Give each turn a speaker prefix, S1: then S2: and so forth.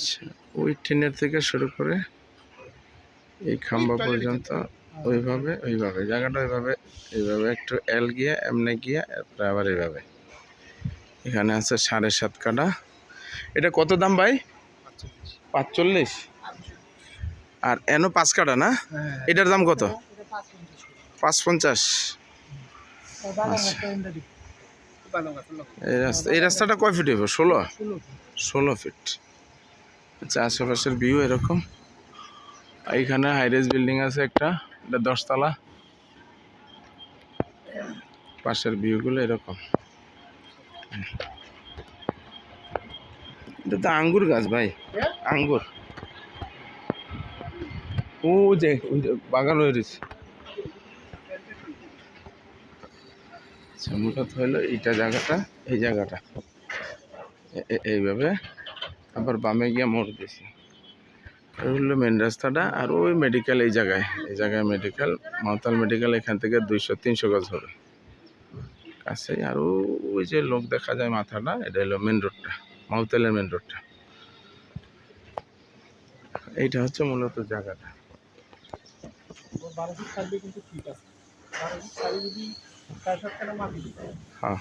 S1: আচ্ছা, ওই ট্রেনের থেকে শুরু করে এই খাম্বা পর্যন্ত ওইভাবে জায়গাটা এইভাবে একটু এল গিয়া এমনি গিয়া এরপরে আবার এইভাবে। এখানে আছে 7.5 কাঠা। এটা কত দাম ভাই? 45। আর এনো 5 কাঠা না? এটার দাম কত? 5.50। এই রাস্তাটা কয় ফিট হইব? 16 ফিট। আচ্ছা, আশেপাশের ভিউ এরকম। এইখানে হাইরেজ বিল্ডিং আছে একটা, এটা 10 তলা। পাশের ভিউগুলো এরকম। এটা তো আঙ্গুর গাছ ভাই, আঙ্গুর। ও যে বাগান হয়ে রয়েছে। মূলত হলো এইটা জায়গাটা, এই জায়গাটা এইভাবে আবার বামে গিয়ে মোড় দিয়েছে। এই হলো মেন রাস্তাটা। আর ওই মেডিকেল এই জায়গায় মেডিকেল, মাওতাল মেডিকেল এখান থেকে 200-300 গজ হবে কাছে। আর ওই যে লোক দেখা যায় মাথাটা, এটা হলো মেন রোডটা, মাওতালের মেন রোডটা। এইটা হচ্ছে মূলত জায়গাটা। হ্যাঁ।